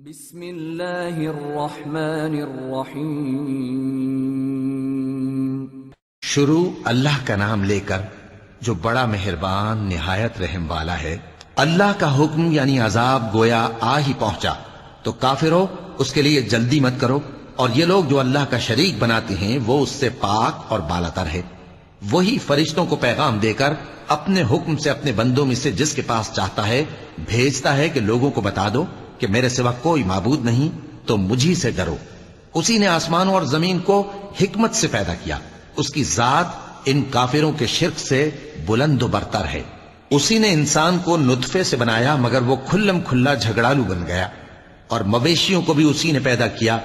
بسم اللہ الرحمن الرحیم۔ شروع اللہ کا نام لے کر جو بڑا مہربان نہایت رحم والا ہے۔ اللہ کا حکم یعنی عذاب گویا آ ہی پہنچا تو کافروں اس کے لیے جلدی مت کرو، اور یہ لوگ جو اللہ کا شریک بناتے ہیں وہ اس سے پاک اور بالاتر ہے۔ وہی فرشتوں کو پیغام دے کر اپنے حکم سے اپنے بندوں میں سے جس کے پاس چاہتا ہے بھیجتا ہے کہ لوگوں کو بتا دو کہ میرے سوا کوئی معبود نہیں، تو مجھی سے ڈرو۔ اسی نے آسمانوں اور زمین کو حکمت سے پیدا کیا، اس کی ذات ان کافروں کے شرک سے بلند و برتر ہے۔ اسی نے انسان کو نطفے سے بنایا مگر وہ کھلم کھلا جھگڑالو بن گیا، اور مویشیوں کو بھی اسی نے پیدا کیا،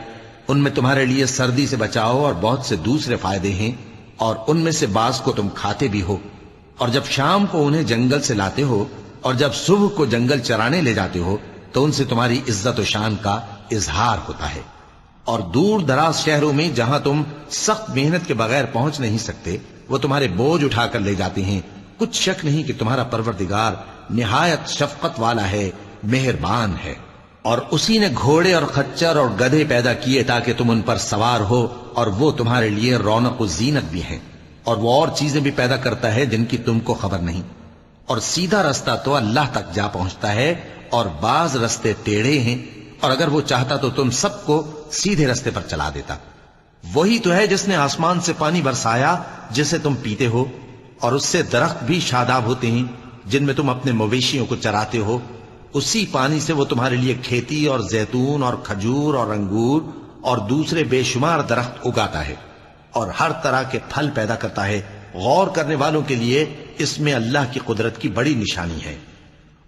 ان میں تمہارے لیے سردی سے بچاؤ اور بہت سے دوسرے فائدے ہیں، اور ان میں سے بعض کو تم کھاتے بھی ہو۔ اور جب شام کو انہیں جنگل سے لاتے ہو اور جب صبح کو جنگل چرانے لے جاتے ہو تو ان سے تمہاری عزت و شان کا اظہار ہوتا ہے۔ اور دور دراز شہروں میں جہاں تم سخت محنت کے بغیر پہنچ نہیں سکتے وہ تمہارے بوجھ اٹھا کر لے جاتے ہیں۔ کچھ شک نہیں کہ تمہارا پروردگار نہایت شفقت والا ہے، مہربان ہے۔ اور اسی نے گھوڑے اور خچر اور گدھے پیدا کیے تاکہ تم ان پر سوار ہو، اور وہ تمہارے لیے رونق و زینت بھی ہیں۔ اور وہ اور چیزیں بھی پیدا کرتا ہے جن کی تم کو خبر نہیں۔ اور سیدھا رستہ تو اللہ تک جا پہنچتا ہے، اور بعض رستے ٹیڑھے ہیں، اور اگر وہ چاہتا تو تم سب کو سیدھے رستے پر چلا دیتا۔ وہی تو ہے جس نے آسمان سے پانی برسایا جسے تم پیتے ہو، اور اس سے درخت بھی شاداب ہوتے ہیں جن میں تم اپنے مویشیوں کو چراتے ہو۔ اسی پانی سے وہ تمہارے لیے کھیتی اور زیتون اور کھجور اور انگور اور دوسرے بے شمار درخت اگاتا ہے، اور ہر طرح کے پھل پیدا کرتا ہے۔ غور کرنے والوں کے لیے اس میں اللہ کی قدرت کی بڑی نشانی ہے۔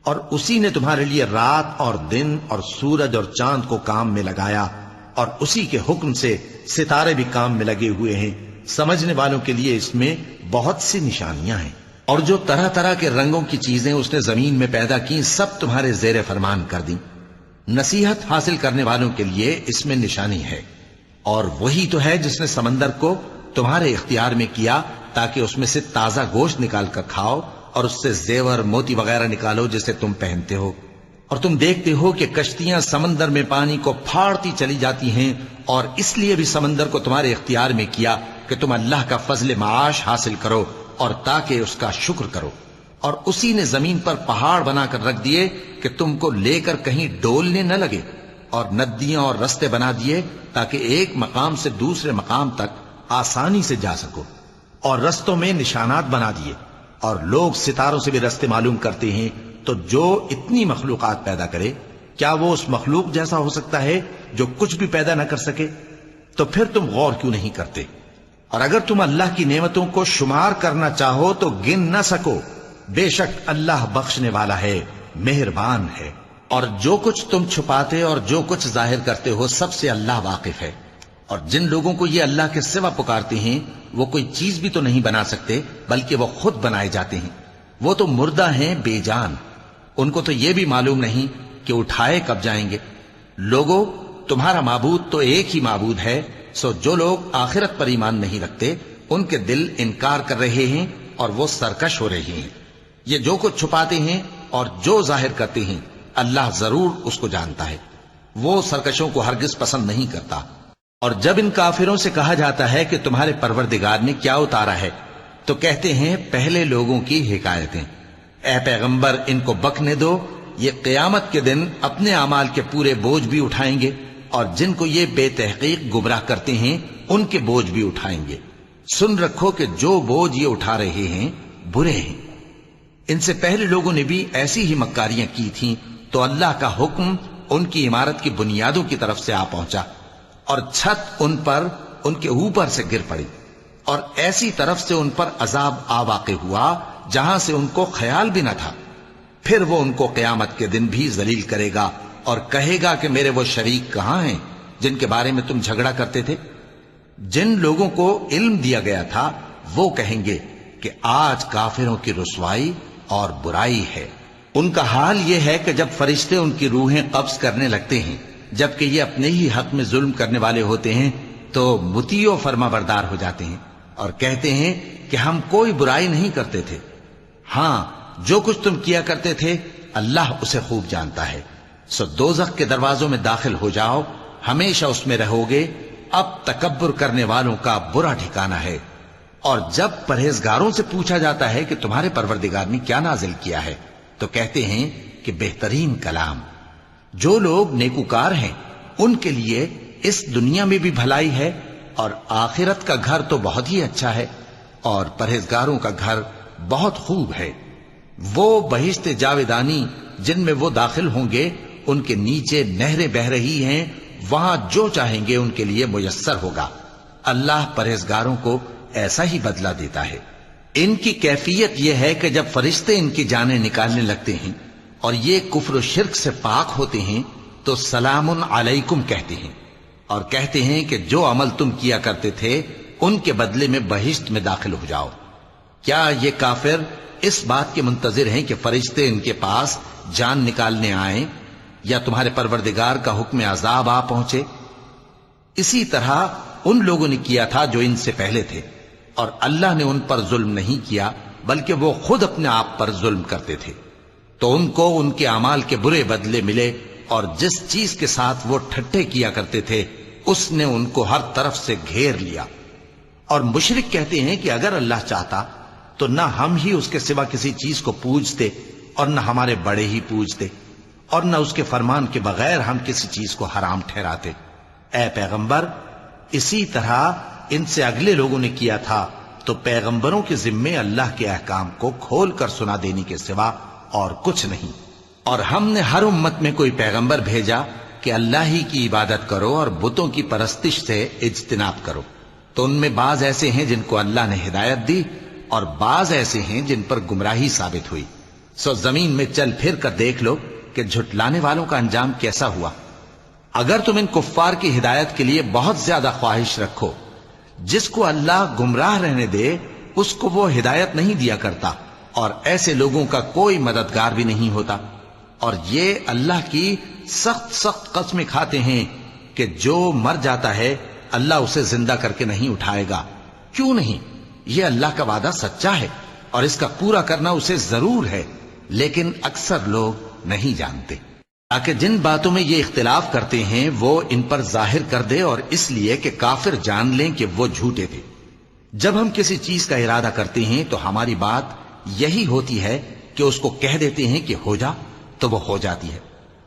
اور اسی نے تمہارے لیے رات اور دن اور سورج اور چاند کو کام میں لگایا، اور اسی کے حکم سے ستارے بھی کام میں لگے ہوئے ہیں۔ سمجھنے والوں کے لیے اس میں بہت سی نشانیاں ہیں۔ اور جو طرح طرح کے رنگوں کی چیزیں اس نے زمین میں پیدا کی سب تمہارے زیر فرمان کر دیں۔ نصیحت حاصل کرنے والوں کے لیے اس میں نشانی ہے۔ اور وہی تو ہے جس نے سمندر کو تمہارے اختیار میں کیا تاکہ اس میں سے تازہ گوشت نکال کر کھاؤ، اور اس سے زیور موتی وغیرہ نکالو جسے تم پہنتے ہو۔ اور تم دیکھتے ہو کہ کشتیاں سمندر میں پانی کو پھاڑتی چلی جاتی ہیں، اور اس لیے بھی سمندر کو تمہارے اختیار میں کیا کہ تم اللہ کا فضل معاش حاصل کرو اور تاکہ اس کا شکر کرو۔ اور اسی نے زمین پر پہاڑ بنا کر رکھ دیے کہ تم کو لے کر کہیں ڈولنے نہ لگے، اور ندیاں اور رستے بنا دیے تاکہ ایک مقام سے دوسرے مقام تک آسانی سے جا سکو، اور رستوں میں نشانات بنا دیے۔ اور لوگ ستاروں سے بھی رستے معلوم کرتے ہیں، تو جو اتنی مخلوقات پیدا کرے کیا وہ اس مخلوق جیسا ہو سکتا ہے جو کچھ بھی پیدا نہ کر سکے؟ تو پھر تم غور کیوں نہیں کرتے؟ اور اگر تم اللہ کی نعمتوں کو شمار کرنا چاہو تو گن نہ سکو۔ بے شک اللہ بخشنے والا ہے، مہربان ہے۔ اور جو کچھ تم چھپاتے اور جو کچھ ظاہر کرتے ہو سب سے اللہ واقف ہے۔ اور جن لوگوں کو یہ اللہ کے سوا پکارتے ہیں وہ کوئی چیز بھی تو نہیں بنا سکتے بلکہ وہ خود بنائے جاتے ہیں۔ وہ تو مردہ ہیں بے جان، ان کو تو یہ بھی معلوم نہیں کہ اٹھائے کب جائیں گے۔ لوگوں، تمہارا معبود تو ایک ہی معبود ہے، سو جو لوگ آخرت پر ایمان نہیں رکھتے ان کے دل انکار کر رہے ہیں اور وہ سرکش ہو رہے ہیں۔ یہ جو کچھ چھپاتے ہیں اور جو ظاہر کرتے ہیں اللہ ضرور اس کو جانتا ہے، وہ سرکشوں کو ہرگز پسند نہیں کرتا۔ اور جب ان کافروں سے کہا جاتا ہے کہ تمہارے پروردگار نے کیا اتارا ہے تو کہتے ہیں پہلے لوگوں کی حکایتیں۔ اے پیغمبر ان کو بکنے دو، یہ قیامت کے دن اپنے اعمال کے پورے بوجھ بھی اٹھائیں گے، اور جن کو یہ بے تحقیق گمراہ کرتے ہیں ان کے بوجھ بھی اٹھائیں گے۔ سن رکھو کہ جو بوجھ یہ اٹھا رہے ہیں برے ہیں۔ ان سے پہلے لوگوں نے بھی ایسی ہی مکاریاں کی تھیں تو اللہ کا حکم ان کی عمارت کی بنیادوں کی طرف سے آ پہنچا، اور چھت ان پر ان کے اوپر سے گر پڑی، اور ایسی طرف سے ان پر عذاب آ واقع ہوا جہاں سے ان کو خیال بھی نہ تھا۔ پھر وہ ان کو قیامت کے دن بھی ذلیل کرے گا اور کہے گا کہ میرے وہ شریک کہاں ہیں جن کے بارے میں تم جھگڑا کرتے تھے؟ جن لوگوں کو علم دیا گیا تھا وہ کہیں گے کہ آج کافروں کی رسوائی اور برائی ہے۔ ان کا حال یہ ہے کہ جب فرشتے ان کی روحیں قبض کرنے لگتے ہیں جبکہ یہ اپنے ہی حق میں ظلم کرنے والے ہوتے ہیں تو مطیع و فرما بردار ہو جاتے ہیں اور کہتے ہیں کہ ہم کوئی برائی نہیں کرتے تھے۔ ہاں، جو کچھ تم کیا کرتے تھے اللہ اسے خوب جانتا ہے۔ سو دوزخ کے دروازوں میں داخل ہو جاؤ، ہمیشہ اس میں رہو گے، اب تکبر کرنے والوں کا برا ٹھکانہ ہے۔ اور جب پرہیزگاروں سے پوچھا جاتا ہے کہ تمہارے پروردگار نے کیا نازل کیا ہے تو کہتے ہیں کہ بہترین کلام۔ جو لوگ نیکوکار ہیں ان کے لیے اس دنیا میں بھی بھلائی ہے اور آخرت کا گھر تو بہت ہی اچھا ہے، اور پرہیزگاروں کا گھر بہت خوب ہے۔ وہ بہشت جاویدانی جن میں وہ داخل ہوں گے، ان کے نیچے نہریں بہہ رہی ہیں، وہاں جو چاہیں گے ان کے لیے میسر ہوگا۔ اللہ پرہیزگاروں کو ایسا ہی بدلہ دیتا ہے۔ ان کی کیفیت یہ ہے کہ جب فرشتے ان کی جانیں نکالنے لگتے ہیں اور یہ کفر و شرک سے پاک ہوتے ہیں تو سلام علیکم کہتے ہیں، اور کہتے ہیں کہ جو عمل تم کیا کرتے تھے ان کے بدلے میں بہشت میں داخل ہو جاؤ۔ کیا یہ کافر اس بات کے منتظر ہیں کہ فرشتے ان کے پاس جان نکالنے آئیں یا تمہارے پروردگار کا حکم عذاب آ پہنچے؟ اسی طرح ان لوگوں نے کیا تھا جو ان سے پہلے تھے، اور اللہ نے ان پر ظلم نہیں کیا بلکہ وہ خود اپنے آپ پر ظلم کرتے تھے۔ تو ان کو ان کے اعمال کے برے بدلے ملے، اور جس چیز کے ساتھ وہ ٹھٹھے کیا کرتے تھے اس نے ان کو ہر طرف سے گھیر لیا۔ اور مشرک کہتے ہیں کہ اگر اللہ چاہتا تو نہ ہم ہی اس کے سوا کسی چیز کو پوجتے اور نہ ہمارے بڑے ہی پوجتے، اور نہ اس کے فرمان کے بغیر ہم کسی چیز کو حرام ٹھہراتے۔ اے پیغمبر، اسی طرح ان سے اگلے لوگوں نے کیا تھا، تو پیغمبروں کے ذمے اللہ کے احکام کو کھول کر سنا دینے کے سوا اور کچھ نہیں۔ اور ہم نے ہر امت میں کوئی پیغمبر بھیجا کہ اللہ ہی کی عبادت کرو اور بتوں کی پرستش سے اجتناب کرو، تو ان میں بعض ایسے ہیں جن کو اللہ نے ہدایت دی اور بعض ایسے ہیں جن پر گمراہی ثابت ہوئی۔ سو زمین میں چل پھر کر دیکھ لو کہ جھٹلانے والوں کا انجام کیسا ہوا۔ اگر تم ان کفار کی ہدایت کے لیے بہت زیادہ خواہش رکھو، جس کو اللہ گمراہ رہنے دے اس کو وہ ہدایت نہیں دیا کرتا، اور ایسے لوگوں کا کوئی مددگار بھی نہیں ہوتا۔ اور یہ اللہ کی سخت سخت قسمیں کھاتے ہیں کہ جو مر جاتا ہے اللہ اسے زندہ کر کے نہیں اٹھائے گا۔ کیوں نہیں؟ یہ اللہ کا وعدہ سچا ہے اور اس کا پورا کرنا اسے ضرور ہے، لیکن اکثر لوگ نہیں جانتے۔ تاکہ جن باتوں میں یہ اختلاف کرتے ہیں وہ ان پر ظاہر کر دے، اور اس لیے کہ کافر جان لیں کہ وہ جھوٹے تھے۔ جب ہم کسی چیز کا ارادہ کرتے ہیں تو ہماری بات یہی ہوتی ہے کہ اس کو کہہ دیتے ہیں کہ ہو جا، تو وہ ہو جاتی ہے۔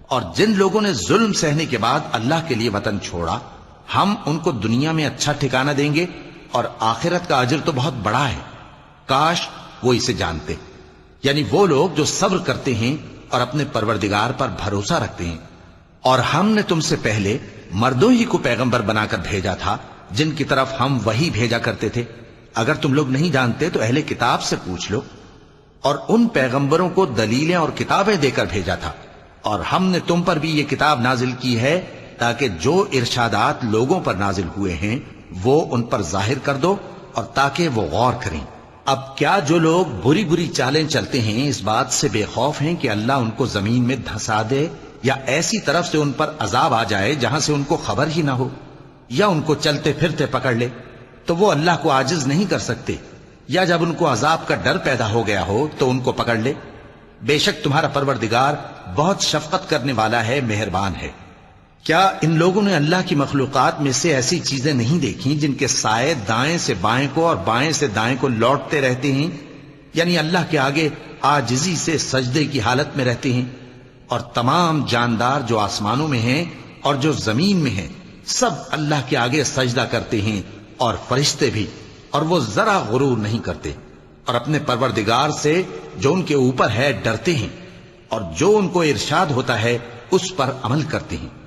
اور جن لوگوں نے ظلم سہنے کے بعد اللہ کے لیے وطن چھوڑا، ہم ان کو دنیا میں اچھا ٹھکانہ دیں گے، اور آخرت کا اجر تو بہت بڑا ہے۔ کاش وہ اسے جانتے، یعنی وہ لوگ جو صبر کرتے ہیں اور اپنے پروردگار پر بھروسہ رکھتے ہیں۔ اور ہم نے تم سے پہلے مردوں ہی کو پیغمبر بنا کر بھیجا تھا جن کی طرف ہم وحی بھیجا کرتے تھے۔ اگر تم لوگ نہیں جانتے تو اہل کتاب سے پوچھ لو۔ اور ان پیغمبروں کو دلیلیں اور کتابیں دے کر بھیجا تھا، اور ہم نے تم پر بھی یہ کتاب نازل کی ہے تاکہ جو ارشادات لوگوں پر نازل ہوئے ہیں وہ ان پر ظاہر کر دو، اور تاکہ وہ غور کریں۔ اب کیا جو لوگ بری بری چالیں چلتے ہیں اس بات سے بے خوف ہیں کہ اللہ ان کو زمین میں دھسا دے، یا ایسی طرف سے ان پر عذاب آ جائے جہاں سے ان کو خبر ہی نہ ہو، یا ان کو چلتے پھرتے پکڑ لے؟ تو وہ اللہ کو عاجز نہیں کر سکتے، یا جب ان کو عذاب کا ڈر پیدا ہو گیا ہو تو ان کو پکڑ لے۔ بے شک تمہارا پروردگار بہت شفقت کرنے والا ہے، مہربان ہے۔ کیا ان لوگوں نے اللہ کی مخلوقات میں سے ایسی چیزیں نہیں دیکھی جن کے سائے دائیں سے بائیں کو اور بائیں سے دائیں کو لوٹتے رہتے ہیں، یعنی اللہ کے آگے عاجزی سے سجدے کی حالت میں رہتے ہیں؟ اور تمام جاندار جو آسمانوں میں ہیں اور جو زمین میں ہیں سب اللہ کے آگے سجدہ کرتے ہیں، اور فرشتے بھی، اور وہ ذرا غرور نہیں کرتے، اور اپنے پروردگار سے جو ان کے اوپر ہے ڈرتے ہیں، اور جو ان کو ارشاد ہوتا ہے اس پر عمل کرتے ہیں۔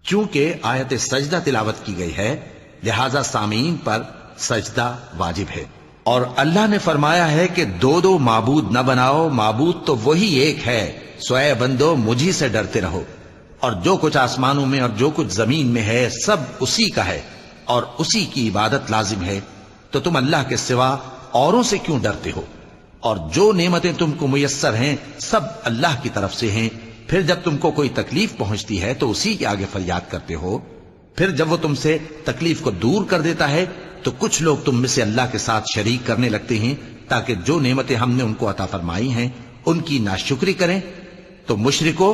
چونکہ آیت سجدہ تلاوت کی گئی ہے لہذا سامعین پر سجدہ واجب ہے۔ اور اللہ نے فرمایا ہے کہ دو دو معبود نہ بناؤ، معبود تو وہی ایک ہے، سو اے بندو مجھی سے ڈرتے رہو۔ اور جو کچھ آسمانوں میں اور جو کچھ زمین میں ہے سب اسی کا ہے، اور اسی کی عبادت لازم ہے، تو تم اللہ کے سوا اوروں سے کیوں ڈرتے ہو؟ اور جو نعمتیں تم کو میسر ہیں سب اللہ کی طرف سے ہیں۔ پھر جب تم کو کوئی تکلیف پہنچتی ہے تو اسی کے آگے فریاد کرتے ہو، پھر جب وہ تم سے تکلیف کو دور کر دیتا ہے تو کچھ لوگ تم میں سے اللہ کے ساتھ شریک کرنے لگتے ہیں تاکہ جو نعمتیں ہم نے ان کو عطا فرمائی ہیں ان کی ناشکری کریں۔ تو مشرکو،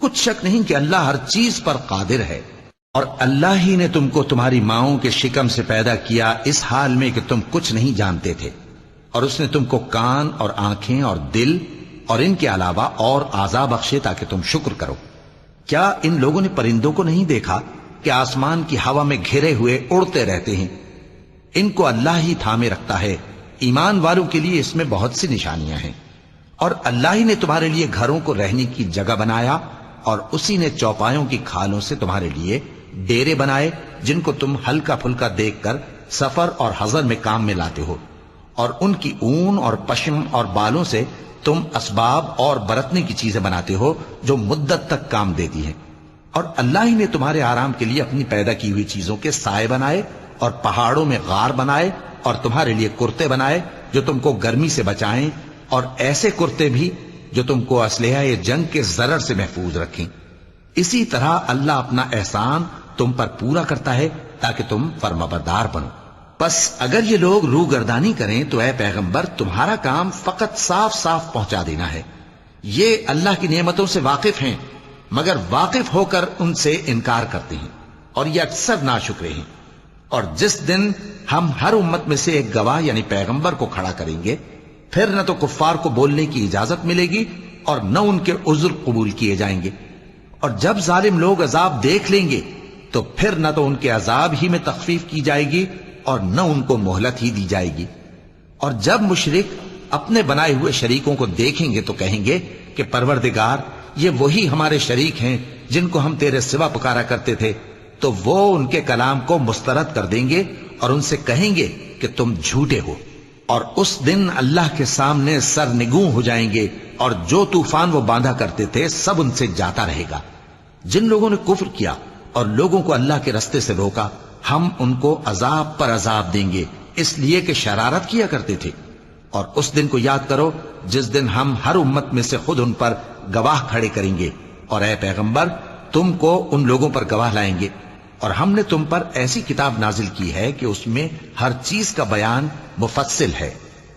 کچھ شک نہیں کہ اللہ ہر چیز پر قادر ہے، اور اللہ ہی نے تم کو تمہاری ماؤں کے شکم سے پیدا کیا اس حال میں کہ تم کچھ نہیں جانتے تھے، اور اس نے تم کو کان اور آنکھیں اور دل اور ان کے علاوہ اور اعضاء بخشے تاکہ تم شکر کرو۔ کیا ان لوگوں نے پرندوں کو نہیں دیکھا کہ آسمان کی ہوا میں گھرے ہوئے اڑتے رہتے ہیں؟ ان کو اللہ ہی تھامے رکھتا ہے۔ ایمان والوں کے لیے اس میں بہت سی نشانیاں ہیں۔ اور اللہ ہی نے تمہارے لیے گھروں کو رہنے کی جگہ بنایا، اور اسی نے چوپایوں کی کھالوں سے تمہارے لیے ڈیرے بنائے جن کو تم ہلکا پھلکا دیکھ کر سفر اور حضر میں کام میں لاتے ہو، اور ان کی اون اور پشم اور بالوں سے تم اسباب اور برتنے کی چیزیں بناتے ہو جو مدت تک کام دیتی ہیں۔ اور اللہ ہی نے تمہارے آرام کے لیے اپنی پیدا کی ہوئی چیزوں کے سائے بنائے، اور پہاڑوں میں غار بنائے، اور تمہارے لیے کرتے بنائے جو تم کو گرمی سے بچائیں، اور ایسے کرتے بھی جو تم کو اسلحہ جنگ کے ضرر سے محفوظ رکھیں۔ اسی طرح اللہ اپنا احسان تم پر پورا کرتا ہے تاکہ تم فرمانبردار بنو۔ پس اگر یہ لوگ روگردانی کریں تو اے پیغمبر تمہارا کام فقط صاف صاف پہنچا دینا ہے۔ یہ اللہ کی نعمتوں سے واقف ہیں مگر واقف ہو کر ان سے انکار کرتے ہیں، اور یہ اکثر ناشکرے ہیں۔ اور جس دن ہم ہر امت میں سے ایک گواہ یعنی پیغمبر کو کھڑا کریں گے، پھر نہ تو کفار کو بولنے کی اجازت ملے گی اور نہ ان کے عذر قبول کیے جائیں گے۔ اور جب ظالم لوگ عذاب دیکھ لیں گے تو پھر نہ تو ان کے عذاب ہی میں تخفیف کی جائے گی اور نہ ان کو مہلت ہی دی جائے گی۔ اور جب مشرک اپنے بنائے ہوئے شریکوں کو دیکھیں گے تو کہیں گے کہ پروردگار، یہ وہی ہمارے شریک ہیں جن کو ہم تیرے سوا پکارا کرتے تھے۔ تو وہ ان کے کلام کو مسترد کر دیں گے اور ان سے کہیں گے کہ تم جھوٹے ہو، اور اس دن اللہ کے سامنے سر نگوں ہو جائیں گے، اور جو طوفان وہ باندھا کرتے تھے سب ان سے جاتا رہے گا۔ جن لوگوں نے کفر کیا اور لوگوں کو اللہ کے رستے سے روکا، ہم ان کو عذاب پر عذاب دیں گے اس لیے کہ شرارت کیا کرتے تھے۔ اور اس دن کو یاد کرو جس دن ہم ہر امت میں سے خود ان پر گواہ کھڑے کریں گے، اور اے پیغمبر تم کو ان لوگوں پر گواہ لائیں گے۔ اور ہم نے تم پر ایسی کتاب نازل کی ہے کہ اس میں ہر چیز کا بیان مفصل ہے،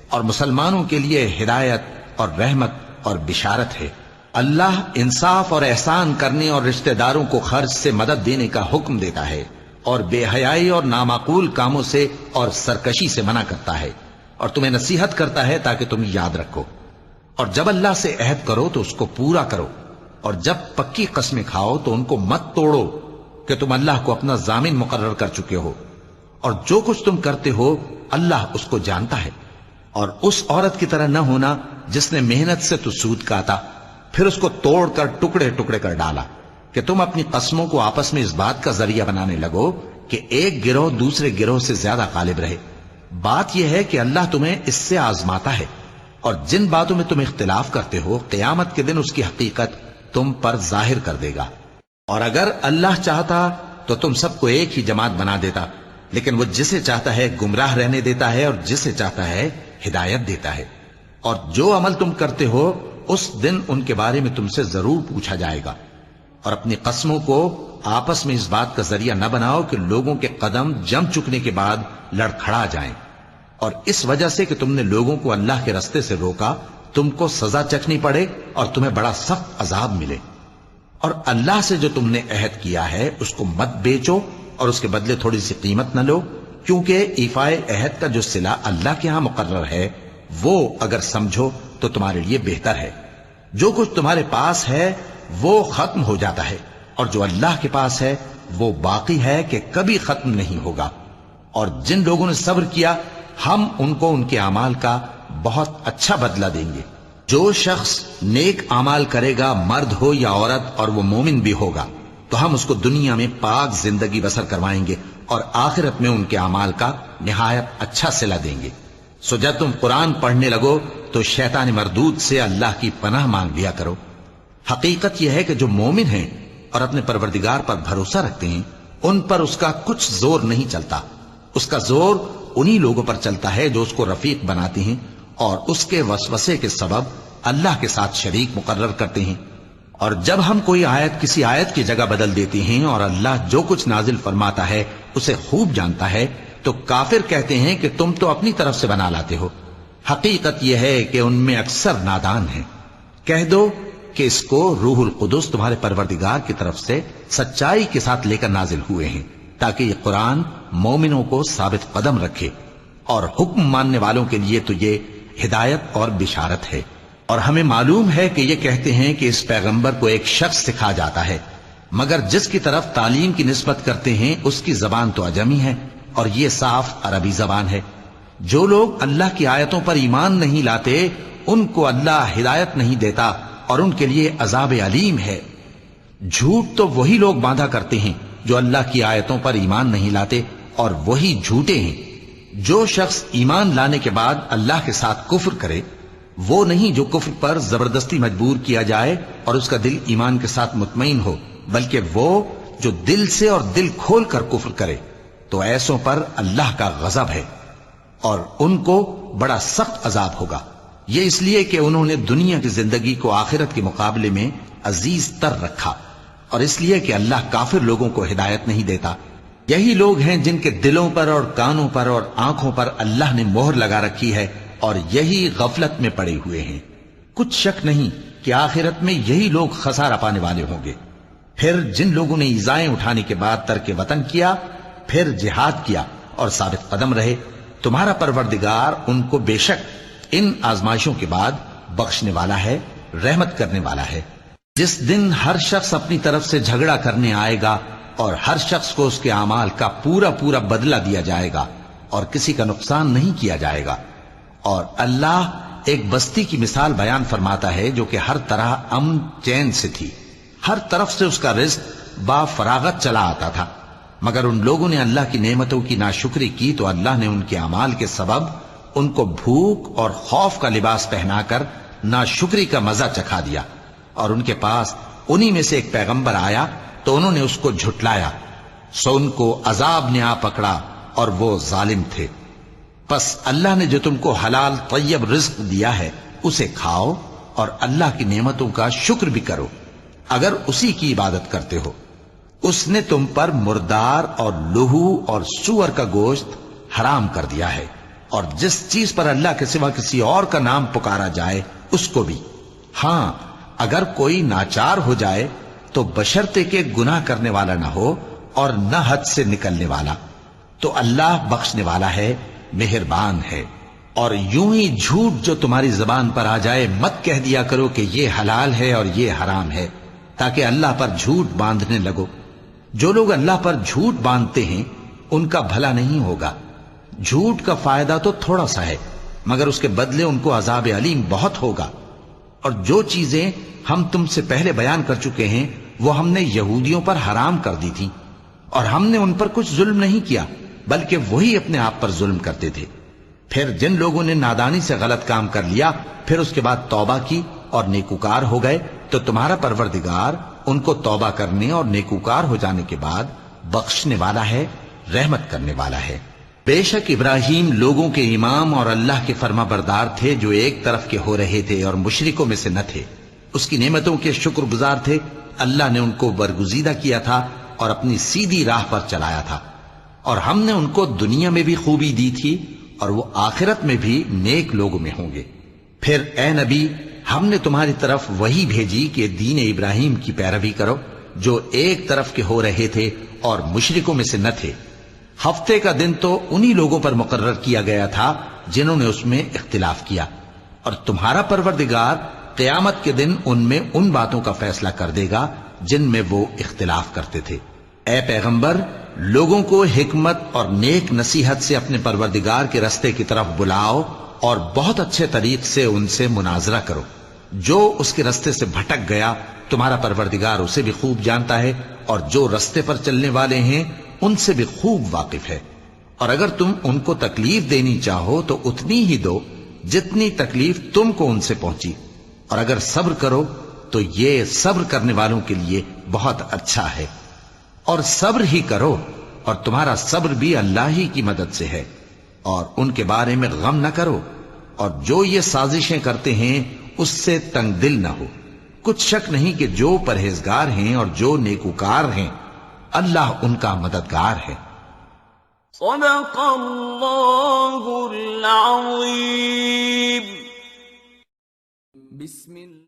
اور مسلمانوں کے لیے ہدایت اور رحمت اور بشارت ہے۔ اللہ انصاف اور احسان کرنے اور رشتہ داروں کو خرچ سے مدد دینے کا حکم دیتا ہے، اور بے حیائی اور نامعقول کاموں سے اور سرکشی سے منع کرتا ہے، اور تمہیں نصیحت کرتا ہے تاکہ تم یاد رکھو۔ اور جب اللہ سے عہد کرو تو اس کو پورا کرو، اور جب پکی قسمیں کھاؤ تو ان کو مت توڑو کہ تم اللہ کو اپنا ضامن مقرر کر چکے ہو، اور جو کچھ تم کرتے ہو اللہ اس کو جانتا ہے۔ اور اس عورت کی طرح نہ ہونا جس نے محنت سے تو سود کاتا پھر اس کو توڑ کر ٹکڑے ٹکڑے کر ڈالا، کہ تم اپنی قسموں کو آپس میں اس بات کا ذریعہ بنانے لگو کہ ایک گروہ دوسرے گروہ سے زیادہ غالب رہے۔ بات یہ ہے کہ اللہ تمہیں اس سے آزماتا ہے، اور جن باتوں میں تم اختلاف کرتے ہو قیامت کے دن اس کی حقیقت تم پر ظاہر کر دے گا۔ اور اگر اللہ چاہتا تو تم سب کو ایک ہی جماعت بنا دیتا، لیکن وہ جسے چاہتا ہے گمراہ رہنے دیتا ہے اور جسے چاہتا ہے ہدایت دیتا ہے۔ اور جو عمل تم کرتے ہو اس دن ان کے بارے میں تم سے ضرور پوچھا جائے گا۔ اور اپنی قسموں کو آپس میں اس بات کا ذریعہ نہ بناؤ کہ لوگوں کے قدم جم چکنے کے بعد لڑکھڑا جائیں، اور اس وجہ سے کہ تم نے لوگوں کو اللہ کے رستے سے روکا تم کو سزا چکھنی پڑے اور تمہیں بڑا سخت عذاب ملے۔ اور اللہ سے جو تم نے عہد کیا ہے اس کو مت بیچو اور اس کے بدلے تھوڑی سی قیمت نہ لو، کیونکہ ایفائے عہد کا جو صلہ اللہ کے ہاں مقرر ہے وہ اگر سمجھو تو تمہارے لیے بہتر ہے۔ جو کچھ تمہارے پاس ہے وہ ختم ہو جاتا ہے، اور جو اللہ کے پاس ہے وہ باقی ہے کہ کبھی ختم نہیں ہوگا۔ اور جن لوگوں نے صبر کیا ہم ان کو ان کے اعمال کا بہت اچھا بدلہ دیں گے۔ جو شخص نیک اعمال کرے گا مرد ہو یا عورت اور وہ مومن بھی ہوگا تو ہم اس کو دنیا میں پاک زندگی بسر کروائیں گے اور آخرت میں ان کے اعمال کا نہایت اچھا صلہ دیں گے۔ سو جب تم قرآن پڑھنے لگو تو شیطان مردود سے اللہ کی پناہ مانگ لیا کرو۔ حقیقت یہ ہے کہ جو مومن ہیں اور اپنے پروردگار پر بھروسہ رکھتے ہیں ان پر اس کا کچھ زور نہیں چلتا۔ اس کا زور انہی لوگوں پر چلتا ہے جو اس کو رفیق بناتے ہیں اور اس کے وسوسے کے سبب اللہ کے ساتھ شریک مقرر کرتے ہیں۔ اور جب ہم کوئی آیت کسی آیت کی جگہ بدل دیتے ہیں اور اللہ جو کچھ نازل فرماتا ہے اسے خوب جانتا ہے تو کافر کہتے ہیں کہ تم تو اپنی طرف سے بنا لاتے ہو۔ حقیقت یہ ہے کہ ان میں اکثر نادان ہیں۔ کہہ دو کہ اس کو روح القدس تمہارے پروردگار کی طرف سے سچائی کے ساتھ لے کر نازل ہوئے ہیں، تاکہ یہ قرآن مومنوں کو ثابت قدم رکھے، اور حکم ماننے والوں کے لیے تو یہ ہدایت اور بشارت ہے۔ اور ہمیں معلوم ہے کہ یہ کہتے ہیں کہ اس پیغمبر کو ایک شخص سکھا جاتا ہے، مگر جس کی طرف تعلیم کی نسبت کرتے ہیں اس کی زبان تو عجمی ہے اور یہ صاف عربی زبان ہے۔ جو لوگ اللہ کی آیتوں پر ایمان نہیں لاتے ان کو اللہ ہدایت نہیں دیتا اور ان کے لیے عذاب علیم ہے۔ جھوٹ تو وہی لوگ باندھا کرتے ہیں جو اللہ کی آیتوں پر ایمان نہیں لاتے، اور وہی جھوٹے ہیں۔ جو شخص ایمان لانے کے بعد اللہ کے ساتھ کفر کرے، وہ نہیں جو کفر پر زبردستی مجبور کیا جائے اور اس کا دل ایمان کے ساتھ مطمئن ہو، بلکہ وہ جو دل سے اور دل کھول کر کفر کرے، تو ایسوں پر اللہ کا غضب ہے اور ان کو بڑا سخت عذاب ہوگا۔ یہ اس لیے کہ انہوں نے دنیا کی زندگی کو آخرت کے مقابلے میں عزیز تر رکھا، اور اس لیے کہ اللہ کافر لوگوں کو ہدایت نہیں دیتا۔ یہی لوگ ہیں جن کے دلوں پر اور کانوں پر اور آنکھوں پر اللہ نے مہر لگا رکھی ہے، اور یہی غفلت میں پڑے ہوئے ہیں۔ کچھ شک نہیں کہ آخرت میں یہی لوگ خسارہ پانے والے ہوں گے۔ پھر جن لوگوں نے ایذائیں اٹھانے کے بعد ترک وطن کیا، پھر جہاد کیا اور ثابت قدم رہے، تمہارا پروردگار ان کو بے شک ان آزمائشوں کے بعد بخشنے والا ہے، رحمت کرنے والا ہے۔ جس دن ہر شخص اپنی طرف سے جھگڑا کرنے آئے گا اور ہر شخص کو اس کے اعمال کا پورا پورا بدلہ دیا جائے گا اور کسی کا نقصان نہیں کیا جائے گا۔ اور اللہ ایک بستی کی مثال بیان فرماتا ہے جو کہ ہر طرح امن چین سے تھی، ہر طرف سے اس کا رزق با فراغت چلا آتا تھا، مگر ان لوگوں نے اللہ کی نعمتوں کی ناشکری کی تو اللہ نے ان کے اعمال کے سبب ان کو بھوک اور خوف کا لباس پہنا کر ناشکری کا مزہ چکھا دیا۔ اور ان کے پاس انہی میں سے ایک پیغمبر آیا تو انہوں نے اس کو جھٹلایا، سو ان کو عذاب نے آ پکڑا اور وہ ظالم تھے۔ پس اللہ نے جو تم کو حلال طیب رزق دیا ہے اسے کھاؤ اور اللہ کی نعمتوں کا شکر بھی کرو اگر اسی کی عبادت کرتے ہو۔ اس نے تم پر مردار اور لہو اور سور کا گوشت حرام کر دیا ہے، اور جس چیز پر اللہ کے سوا کسی اور کا نام پکارا جائے اس کو بھی۔ ہاں، اگر کوئی ناچار ہو جائے تو بشرطے کہ گناہ کرنے والا نہ ہو اور نہ حد سے نکلنے والا، تو اللہ بخشنے والا ہے، مہربان ہے۔ اور یوں ہی جھوٹ جو تمہاری زبان پر آ جائے مت کہہ دیا کرو کہ یہ حلال ہے اور یہ حرام ہے، تاکہ اللہ پر جھوٹ باندھنے لگو۔ جو لوگ اللہ پر جھوٹ باندھتے ہیں ان کا بھلا نہیں ہوگا۔ جھوٹ کا فائدہ تو تھوڑا سا ہے، مگر اس کے بدلے ان کو عذاب علیم بہت ہوگا۔ اور جو چیزیں ہم تم سے پہلے بیان کر چکے ہیں وہ ہم نے یہودیوں پر حرام کر دی تھی، اور ہم نے ان پر کچھ ظلم نہیں کیا بلکہ وہی اپنے آپ پر ظلم کرتے تھے۔ پھر جن لوگوں نے نادانی سے غلط کام کر لیا پھر اس کے بعد توبہ کی اور نیکوکار ہو گئے تو تمہارا پروردگار ان کو توبہ کرنے اور نیکوکار ہو جانے کے بعد بخشنے والا ہے، رحمت کرنے والا ہے۔ بے شک ابراہیم لوگوں کے امام اور اللہ کے فرما بردار تھے جو ایک طرف کے ہو رہے تھے اور مشرکوں میں سے نہ تھے۔ اس کی نعمتوں کے شکر گزار تھے۔ اللہ نے ان کو برگزیدہ کیا تھا اور اپنی سیدھی راہ پر چلایا تھا، اور ہم نے ان کو دنیا میں بھی خوبی دی تھی اور وہ آخرت میں بھی نیک لوگوں میں ہوں گے۔ پھر اے نبی، ہم نے تمہاری طرف وہی بھیجی کہ دین ابراہیم کی پیروی کرو جو ایک طرف کے ہو رہے تھے اور مشرکوں میں سے نہ تھے۔ ہفتے کا دن تو انہی لوگوں پر مقرر کیا گیا تھا جنہوں نے اس میں اختلاف کیا، اور تمہارا پروردگار قیامت کے دن ان میں ان باتوں کا فیصلہ کر دے گا جن میں وہ اختلاف کرتے تھے۔ اے پیغمبر، لوگوں کو حکمت اور نیک نصیحت سے اپنے پروردگار کے رستے کی طرف بلاؤ اور بہت اچھے طریق سے ان سے مناظرہ کرو۔ جو اس کے رستے سے بھٹک گیا تمہارا پروردگار اسے بھی خوب جانتا ہے، اور جو رستے پر چلنے والے ہیں ان سے بھی خوب واقف ہے۔ اور اگر تم ان کو تکلیف دینی چاہو تو اتنی ہی دو جتنی تکلیف تم کو ان سے پہنچی، اور اگر صبر کرو تو یہ صبر کرنے والوں کے لیے بہت اچھا ہے۔ اور صبر ہی کرو، اور تمہارا صبر بھی اللہ ہی کی مدد سے ہے، اور ان کے بارے میں غم نہ کرو، اور جو یہ سازشیں کرتے ہیں اس سے تنگ دل نہ ہو۔ کچھ شک نہیں کہ جو پرہیزگار ہیں اور جو نیکوکار ہیں اللہ ان کا مددگار ہے۔ صدق اللہ العظیم۔ بسم اللہ